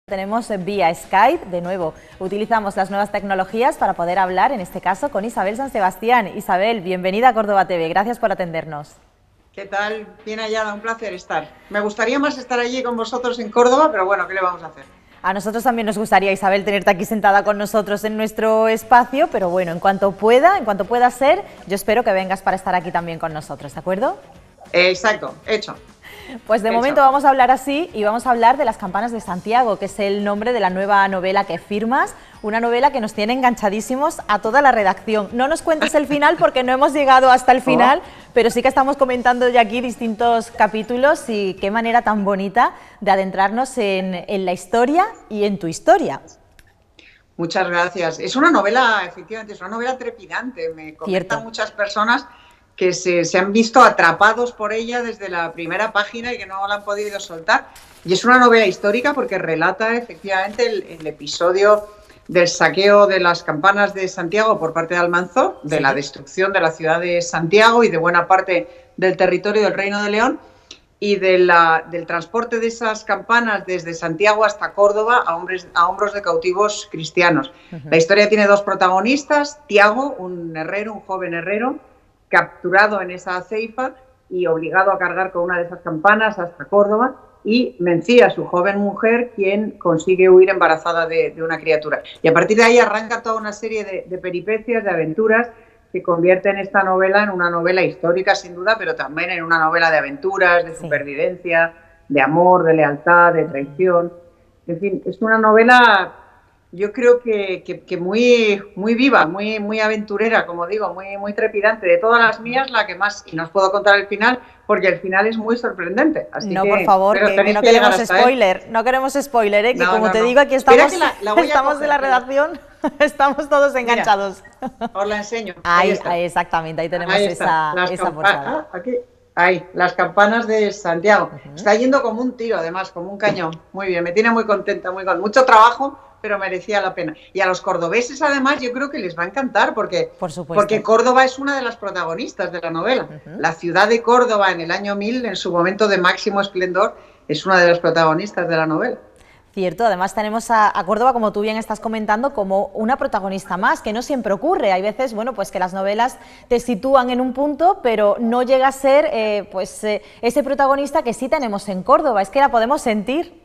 Tenemos vía Skype, de nuevo, utilizamos las nuevas tecnologías para poder hablar, en este caso, con Isabel San Sebastián. Isabel, bienvenida a Córdoba TV, gracias por atendernos. ¿Qué tal? Bien hallada, un placer estar. Me gustaría más estar allí con vosotros en Córdoba, pero bueno, ¿qué le vamos a hacer? A nosotros también nos gustaría, Isabel, tenerte aquí sentada con nosotros en nuestro espacio, pero bueno, en cuanto pueda ser, yo espero que vengas para estar aquí también con nosotros, ¿de acuerdo? Exacto, hecho. Pues de momento vamos a hablar así y vamos a hablar de Las campanas de Santiago, que es el nombre de la nueva novela que firmas, una novela que nos tiene enganchadísimos a toda la redacción. No nos cuentes el final porque no hemos llegado hasta el final, pero sí que estamos comentando ya aquí distintos capítulos y qué manera tan bonita de adentrarnos en la historia y en tu historia. Muchas gracias. Es una novela, efectivamente, es una novela trepidante. Me comentan muchas personas que se han visto atrapados por ella desde la primera página y que no la han podido soltar. Y es una novela histórica porque relata efectivamente el episodio del saqueo de las campanas de Santiago por parte de Almanzor, de la destrucción de la ciudad de Santiago y de buena parte del territorio del Reino de León, y del transporte de esas campanas desde Santiago hasta Córdoba a hombros de cautivos cristianos. La historia tiene dos protagonistas: Tiago, un herrero, un joven herrero, capturado en esa ceifa y obligado a cargar con una de esas campanas hasta Córdoba, y Mencía, su joven mujer, quien consigue huir embarazada de una criatura. Y a partir de ahí arranca toda una serie de peripecias, de aventuras, que convierten esta novela en una novela histórica, sin duda, pero también en una novela de aventuras, de supervivencia, de amor, de lealtad, de traición. En fin, es una novela, yo creo que muy viva, muy aventurera, como digo, muy trepidante. De todas las mías, la que más, y no os puedo contar el final, porque el final es muy sorprendente. Así no, que, por favor, que no queremos spoiler, no queremos spoiler, que como te digo, aquí estamos, estamos de la redacción, estamos todos enganchados. Mira, os la enseño. Ahí exactamente, ahí tenemos esa portada. Aquí. Ahí, Las campanas de Santiago. Está yendo como un tiro, además, como un cañón. Muy bien, me tiene muy contenta, mucho trabajo, pero merecía la pena. Y a los cordobeses, además, yo creo que les va a encantar, porque Córdoba es una de las protagonistas de la novela. La ciudad de Córdoba en el año 1000, en su momento de máximo esplendor, es una de las protagonistas de la novela. Cierto, además tenemos a Córdoba, como tú bien estás comentando, como una protagonista más, que no siempre ocurre. Hay veces, bueno, pues que las novelas te sitúan en un punto, pero no llega a ser ese protagonista que sí tenemos en Córdoba. Es que la podemos sentir.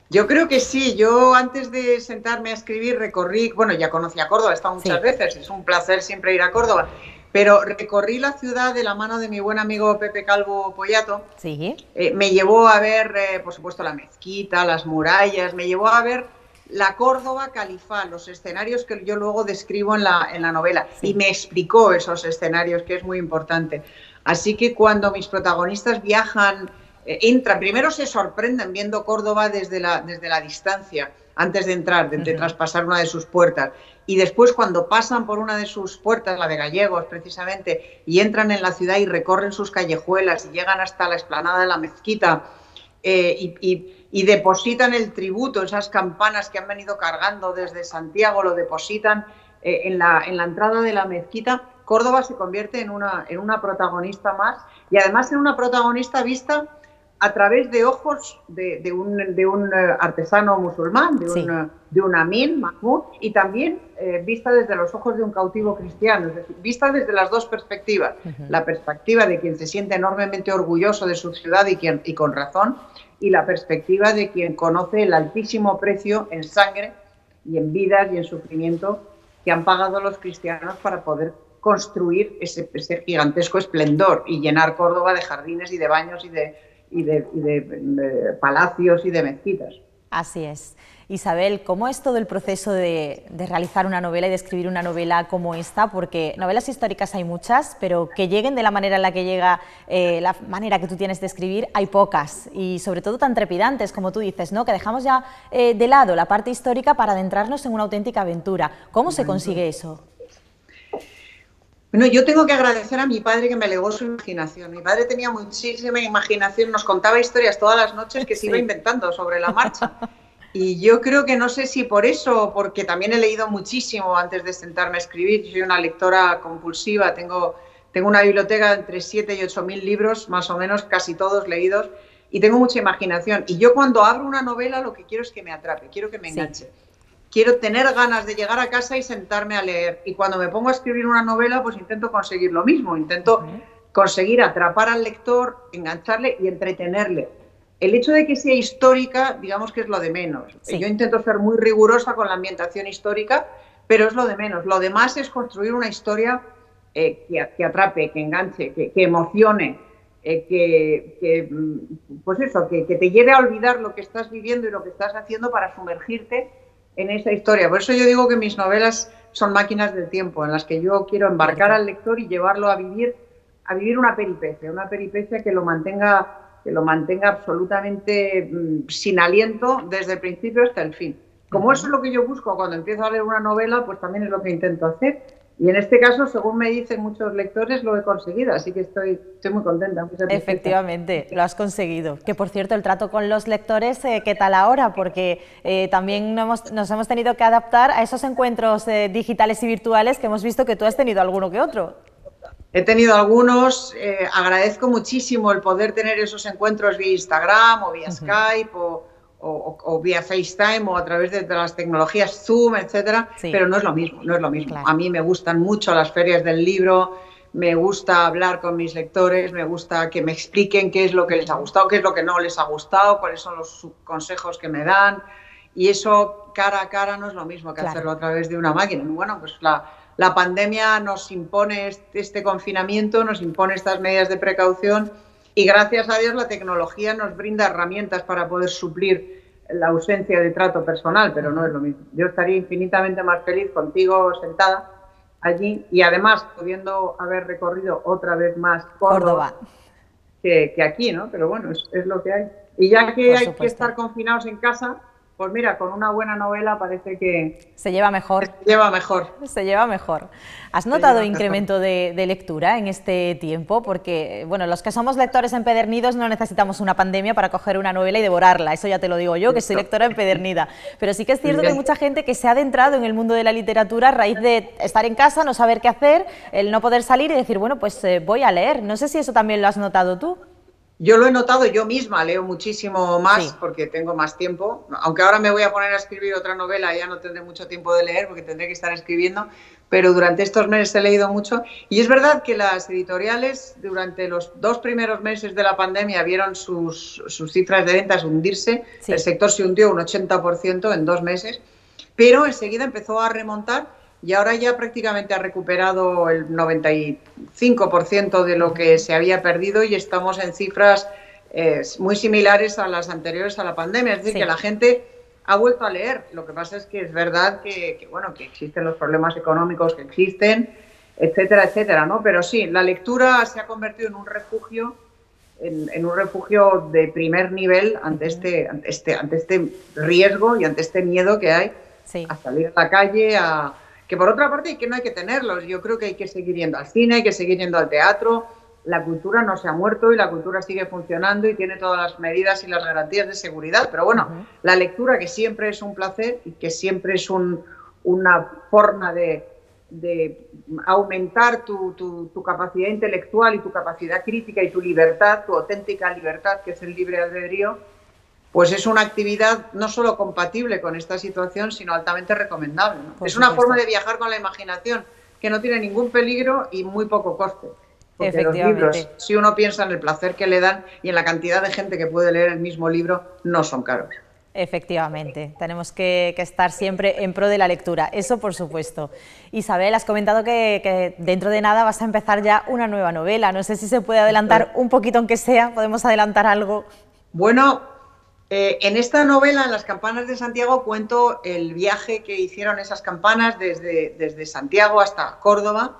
Yo creo que sí. Yo, antes de sentarme a escribir, recorrí, bueno, ya conocí a Córdoba, he estado muchas veces, es un placer siempre ir a Córdoba, pero recorrí la ciudad de la mano de mi buen amigo Pepe Calvo Pollato. Me llevó a ver, por supuesto, la mezquita, las murallas, me llevó a ver la Córdoba califal, los escenarios que yo luego describo en la novela, y me explicó esos escenarios, que es muy importante. Así que cuando mis protagonistas viajan, entran, primero se sorprenden viendo Córdoba desde la distancia, antes de entrar, de traspasar una de sus puertas. Y después, cuando pasan por una de sus puertas, la de Gallegos precisamente, y entran en la ciudad y recorren sus callejuelas y llegan hasta la explanada de la mezquita, y depositan el tributo, esas campanas que han venido cargando desde Santiago, lo depositan en la entrada de la mezquita, Córdoba se convierte en una protagonista más, y además en una protagonista vista a través de ojos de un artesano musulmán, de un amín, Mahmoud, y también vista desde los ojos de un cautivo cristiano, es decir, vista desde las dos perspectivas. La perspectiva de quien se siente enormemente orgulloso de su ciudad y con razón, y la perspectiva de quien conoce el altísimo precio en sangre y en vidas y en sufrimiento que han pagado los cristianos para poder construir ese gigantesco esplendor y llenar Córdoba de jardines y de baños y de palacios y de mezquitas. Así es. Isabel, ¿cómo es todo el proceso de realizar una novela y de escribir una novela como esta? Porque novelas históricas hay muchas, pero que lleguen de la manera en la que llega, la manera que tú tienes de escribir, hay pocas, y sobre todo tan trepidantes, como tú dices, ¿no? Que dejamos ya de lado la parte histórica para adentrarnos en una auténtica aventura. ¿Cómo se consigue eso? Bueno, yo tengo que agradecer a mi padre, que me legó su imaginación. Mi padre tenía muchísima imaginación, nos contaba historias todas las noches que se iba inventando sobre la marcha. Y yo creo que, no sé si por eso, o porque también he leído muchísimo antes de sentarme a escribir. Yo soy una lectora compulsiva, tengo una biblioteca de entre 7 y 8 mil libros, más o menos, casi todos leídos. y tengo mucha imaginación. Y yo cuando abro una novela lo que quiero es que me atrape, quiero que me enganche. Sí. Quiero tener ganas de llegar a casa y sentarme a leer. Y cuando me pongo a escribir una novela, pues intento conseguir lo mismo. Intento conseguir atrapar al lector, engancharle y entretenerle. El hecho de que sea histórica, digamos que es lo de menos. Sí. Yo intento ser muy rigurosa con la ambientación histórica, pero es lo de menos. Lo demás es construir una historia que atrape, que enganche, que emocione, pues eso, que te lleve a olvidar lo que estás viviendo y lo que estás haciendo para sumergirte en esa historia. Por eso yo digo que mis novelas son máquinas del tiempo, en las que yo quiero embarcar al lector y llevarlo a vivir una peripecia que lo mantenga absolutamente sin aliento desde el principio hasta el fin. Como eso es lo que yo busco cuando empiezo a leer una novela, pues también es lo que intento hacer. Y en este caso, según me dicen muchos lectores, lo he conseguido, así que estoy muy contenta. Efectivamente, lo has conseguido. Que por cierto, el trato con los lectores, ¿qué tal ahora? Porque también nos hemos tenido que adaptar a esos encuentros digitales y virtuales que hemos visto que tú has tenido alguno que otro. He tenido algunos, agradezco muchísimo el poder tener esos encuentros vía Instagram o vía Skype o vía FaceTime o a través de las tecnologías Zoom, etcétera, sí. Pero no es lo mismo, no es lo mismo. Claro. A mí me gustan mucho las ferias del libro, me gusta hablar con mis lectores, me gusta que me expliquen qué es lo que les ha gustado, qué es lo que no les ha gustado, cuáles son los consejos que me dan, y eso cara a cara no es lo mismo que hacerlo a través de una máquina. Bueno, pues la pandemia nos impone este confinamiento, nos impone estas medidas de precaución y gracias a Dios la tecnología nos brinda herramientas para poder suplir la ausencia de trato personal, pero no es lo mismo. Yo estaría infinitamente más feliz contigo sentada allí y además pudiendo haber recorrido otra vez más Córdoba. Que aquí, ¿no? Pero bueno, es lo que hay. Y ya que hay que estar confinados en casa, pues mira, con una buena novela parece que... Se lleva mejor. Se lleva mejor. Se lleva mejor. ¿Has notado incremento de lectura en este tiempo? Porque, bueno, los que somos lectores empedernidos no necesitamos una pandemia para coger una novela y devorarla. Eso ya te lo digo yo, que soy lectora empedernida. Pero sí que es cierto que hay mucha gente que se ha adentrado en el mundo de la literatura a raíz de estar en casa, no saber qué hacer, el no poder salir y decir, bueno, pues voy a leer. No sé si eso también lo has notado tú. Yo lo he notado, yo misma leo muchísimo más porque tengo más tiempo, aunque ahora me voy a poner a escribir otra novela, ya no tendré mucho tiempo de leer porque tendré que estar escribiendo, pero durante estos meses he leído mucho y es verdad que las editoriales durante los 2 primeros meses de la pandemia vieron sus cifras de ventas hundirse, el sector se hundió un 80% en 2 meses, pero enseguida empezó a remontar y ahora ya prácticamente ha recuperado el 95% de lo que se había perdido y estamos en cifras muy similares a las anteriores a la pandemia. Es decir, que la gente ha vuelto a leer. Lo que pasa es que es verdad que existen los problemas económicos que existen, etcétera, etcétera, ¿no? Pero sí, la lectura se ha convertido en un refugio, en un refugio de primer nivel ante este riesgo y ante este miedo que hay a salir a la calle, que por otra parte que no hay que tenerlos. Yo creo que hay que seguir yendo al cine, hay que seguir yendo al teatro. La cultura no se ha muerto y la cultura sigue funcionando y tiene todas las medidas y las garantías de seguridad. Pero bueno, la lectura, que siempre es un placer y que siempre es una forma de aumentar tu capacidad intelectual y tu capacidad crítica y tu libertad, tu auténtica libertad, que es el libre albedrío, pues es una actividad no solo compatible con esta situación, sino altamente recomendable, ¿no? Es una forma de viajar con la imaginación que no tiene ningún peligro y muy poco coste. Porque los libros, si uno piensa en el placer que le dan y en la cantidad de gente que puede leer el mismo libro, no son caros. Efectivamente, tenemos que estar siempre en pro de la lectura, eso por supuesto. Isabel, has comentado que dentro de nada vas a empezar ya una nueva novela. No sé si se puede adelantar un poquito, aunque sea, ¿podemos adelantar algo? Bueno, en esta novela, en Las campanas de Santiago, cuento el viaje que hicieron esas campanas desde Santiago hasta Córdoba,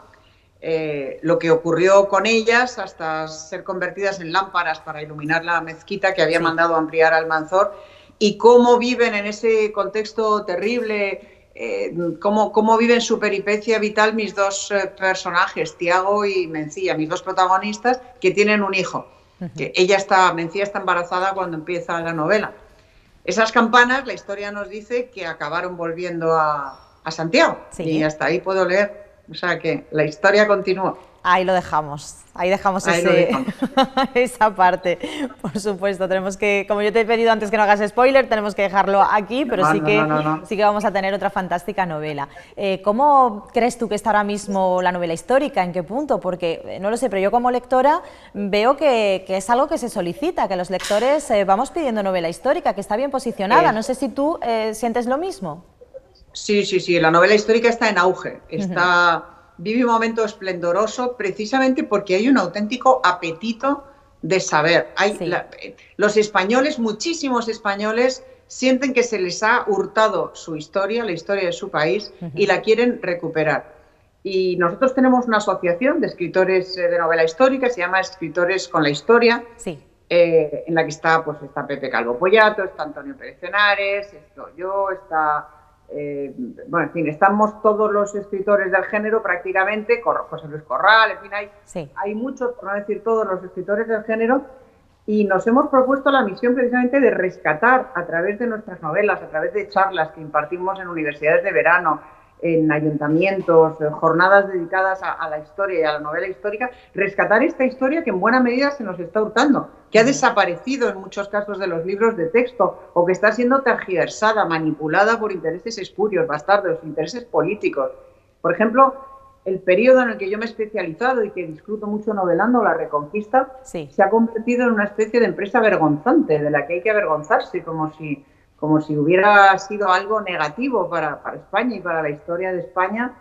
lo que ocurrió con ellas hasta ser convertidas en lámparas para iluminar la mezquita que había mandado ampliar Almanzor, y cómo viven en ese contexto terrible, cómo viven su peripecia vital mis dos personajes, Tiago y Mencía, mis dos protagonistas, que tienen un hijo. Que Mencía está embarazada cuando empieza la novela. Esas campanas, la historia nos dice que acabaron volviendo a Santiago, y hasta ahí puedo leer. O sea que la historia continúa. Ahí lo dejamos, ahí dejamos Ahí lo dejamos. esa parte, por supuesto. Tenemos que, como yo te he pedido antes que no hagas spoiler, tenemos que dejarlo aquí, pero sí que vamos a tener otra fantástica novela. ¿Cómo crees tú que está ahora mismo la novela histórica? ¿En qué punto? Porque no lo sé, pero yo como lectora veo que es algo que se solicita, que los lectores vamos pidiendo novela histórica, que está bien posicionada. No sé si tú sientes lo mismo. Sí, sí, sí, la novela histórica está en auge, vive un momento esplendoroso precisamente porque hay un auténtico apetito de saber. Los españoles, muchísimos españoles, sienten que se les ha hurtado su historia, la historia de su país, y la quieren recuperar. Y nosotros tenemos una asociación de escritores de novela histórica, se llama Escritores con la Historia, en la que está Pepe Calvo Pollato, está Antonio Pérez Henares, estoy yo, está... bueno, en fin, estamos todos los escritores del género prácticamente, José Luis Corral, en fin, hay muchos, por no decir todos los escritores del género, y nos hemos propuesto la misión precisamente de rescatar a través de nuestras novelas, a través de charlas que impartimos en universidades de verano, en ayuntamientos, jornadas dedicadas a la historia y a la novela histórica, rescatar esta historia que en buena medida se nos está hurtando, que ha desaparecido en muchos casos de los libros de texto o que está siendo tergiversada, manipulada por intereses espurios, bastardos, intereses políticos. Por ejemplo, el periodo en el que yo me he especializado y que disfruto mucho novelando, la Reconquista, se ha convertido en una especie de empresa vergonzante, de la que hay que avergonzarse, como si hubiera sido algo negativo para España y para la historia de España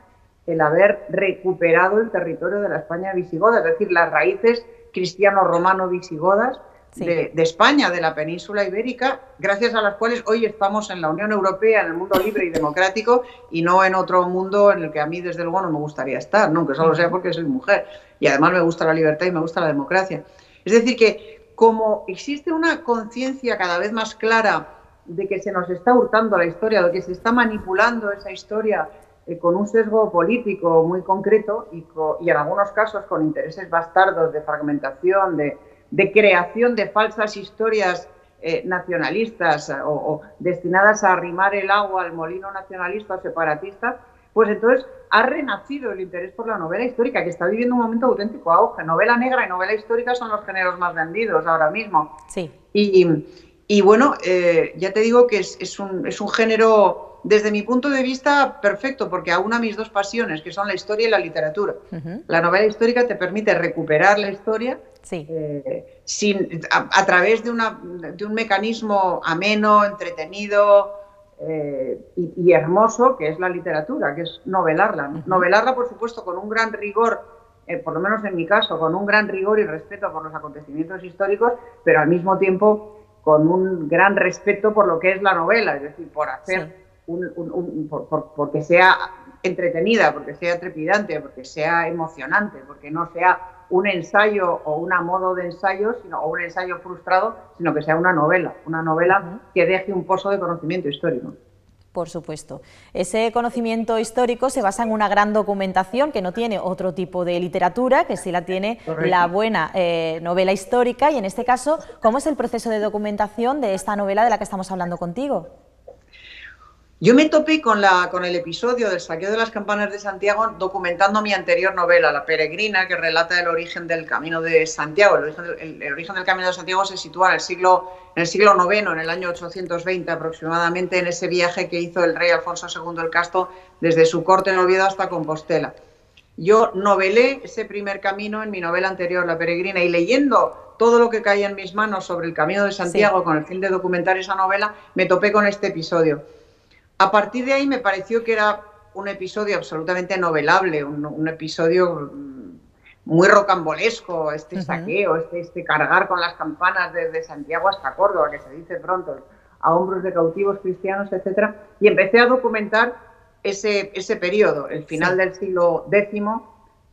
el haber recuperado el territorio de la España visigoda, es decir, las raíces cristiano-romano-visigodas de España, de la península ibérica, gracias a las cuales hoy estamos en la Unión Europea, en el mundo libre y democrático, y no en otro mundo en el que a mí, desde luego, no me gustaría estar, ¿no? Aunque solo sea porque soy mujer, y además me gusta la libertad y me gusta la democracia. Es decir, que como existe una conciencia cada vez más clara de que se nos está hurtando la historia, de que se está manipulando esa historia con un sesgo político muy concreto y en algunos casos con intereses bastardos de fragmentación, de creación de falsas historias nacionalistas o destinadas a arrimar el agua al molino nacionalista o separatista, pues entonces ha renacido el interés por la novela histórica, que está viviendo un momento auténtico auge. Novela negra y novela histórica son los géneros más vendidos ahora mismo. Sí. Y bueno, ya te digo que es un género, desde mi punto de vista, perfecto, porque aúna mis dos pasiones, que son la historia y la literatura. La novela histórica te permite recuperar la historia a través de un mecanismo ameno, entretenido y hermoso, que es la literatura, que es novelarla. Novelarla, por supuesto, con un gran rigor, por lo menos en mi caso, con un gran rigor y respeto por los acontecimientos históricos, pero al mismo tiempo con un gran respeto por lo que es la novela, es decir, por hacer porque sea entretenida, porque sea trepidante, porque sea emocionante, porque no sea un ensayo o un modo de ensayo, o un ensayo frustrado, sino que sea una novela que deje un pozo de conocimiento histórico. Por supuesto. Ese conocimiento histórico se basa en una gran documentación que no tiene otro tipo de literatura, que sí la tiene la buena novela histórica, y en este caso, ¿cómo es el proceso de documentación de esta novela de la que estamos hablando contigo? Yo me topé con el episodio del saqueo de las campanas de Santiago documentando mi anterior novela, La Peregrina, que relata el origen del Camino de Santiago. El origen del Camino de Santiago se sitúa en el siglo IX, en el año 820 aproximadamente, en ese viaje que hizo el rey Alfonso II el Casto desde su corte en Oviedo hasta Compostela. Yo novelé ese primer camino en mi novela anterior, La Peregrina, y leyendo todo lo que caía en mis manos sobre el Camino de Santiago con el fin de documentar esa novela, me topé con este episodio. A partir de ahí me pareció que era un episodio absolutamente novelable, un episodio muy rocambolesco, este saqueo, este cargar con las campanas desde Santiago hasta Córdoba, que se dice pronto, a hombros de cautivos cristianos, etc. Y empecé a documentar ese periodo, el final del siglo X,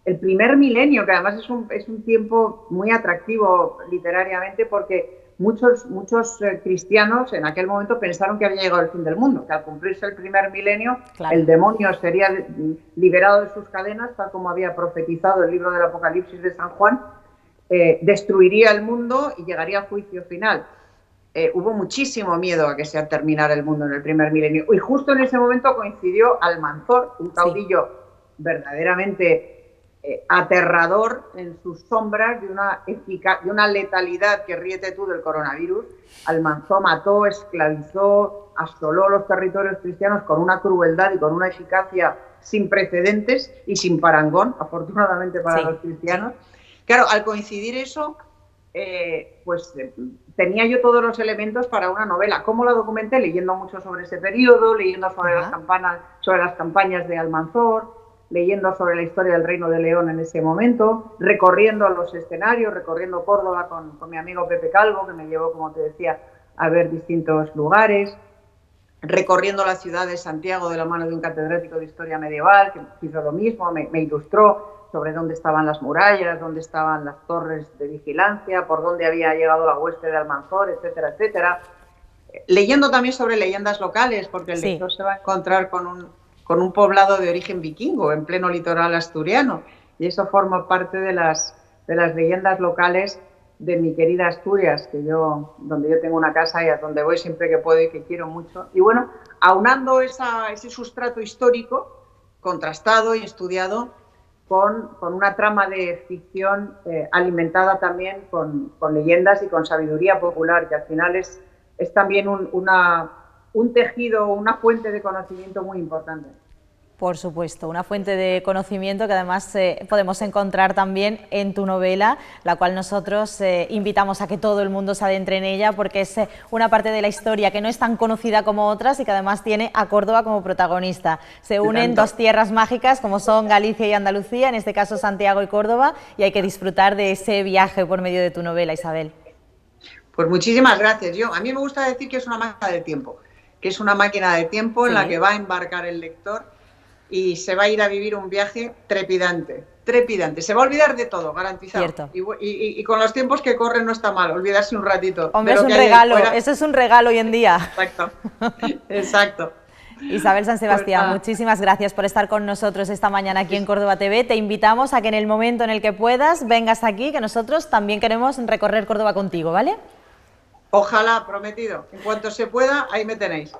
el primer milenio, que además es un tiempo muy atractivo literariamente porque muchos cristianos en aquel momento pensaron que había llegado el fin del mundo, que al cumplirse el primer milenio el demonio sería liberado de sus cadenas, tal como había profetizado el libro del Apocalipsis de San Juan, destruiría el mundo y llegaría al juicio final. Hubo muchísimo miedo a que se terminara el mundo en el primer milenio, y justo en ese momento coincidió Almanzor, un caudillo verdaderamente aterrador en sus sombras de una letalidad que ríete tú del coronavirus. Almanzó mató, esclavizó, asoló los territorios cristianos con una crueldad y con una eficacia sin precedentes y sin parangón, afortunadamente para los cristianos. Claro, al coincidir eso, tenía yo todos los elementos para una novela. ¿Cómo la documenté? Leyendo mucho sobre ese periodo, leyendo sobre las campañas de Almanzor, leyendo sobre la historia del Reino de León en ese momento, recorriendo los escenarios, recorriendo Córdoba con mi amigo Pepe Calvo, que me llevó, como te decía, a ver distintos lugares, recorriendo la ciudad de Santiago de la mano de un catedrático de historia medieval, que hizo lo mismo, me ilustró sobre dónde estaban las murallas, dónde estaban las torres de vigilancia, por dónde había llegado la hueste de Almanzor, etcétera, etcétera. Leyendo también sobre leyendas locales, porque el lector se va a encontrar con un poblado de origen vikingo en pleno litoral asturiano, y eso forma parte de las leyendas locales de mi querida Asturias, donde yo tengo una casa y a donde voy siempre que puedo y que quiero mucho. Y bueno, aunando ese sustrato histórico, contrastado y estudiado, con una trama de ficción alimentada también con leyendas y con sabiduría popular, que al final es también un tejido, una fuente de conocimiento muy importante. Por supuesto, una fuente de conocimiento que además podemos encontrar también en tu novela, la cual nosotros invitamos a que todo el mundo se adentre en ella, porque es una parte de la historia que no es tan conocida como otras y que además tiene a Córdoba como protagonista. Se unen dos tierras mágicas como son Galicia y Andalucía, en este caso Santiago y Córdoba, y hay que disfrutar de ese viaje por medio de tu novela, Isabel. Pues muchísimas gracias. A mí me gusta decir que es una máquina del tiempo, que es una máquina de tiempo en la que va a embarcar el lector y se va a ir a vivir un viaje trepidante, trepidante. Se va a olvidar de todo, garantizado. Cierto. Y con los tiempos que corren no está mal, olvidarse un ratito. Hombre, es un regalo, eso es un regalo hoy en día. Exacto, exacto. Isabel San Sebastián, muchísimas gracias por estar con nosotros esta mañana aquí en Córdoba TV. Te invitamos a que en el momento en el que puedas vengas aquí, que nosotros también queremos recorrer Córdoba contigo, ¿vale? Ojalá, prometido. En cuanto se pueda, ahí me tenéis.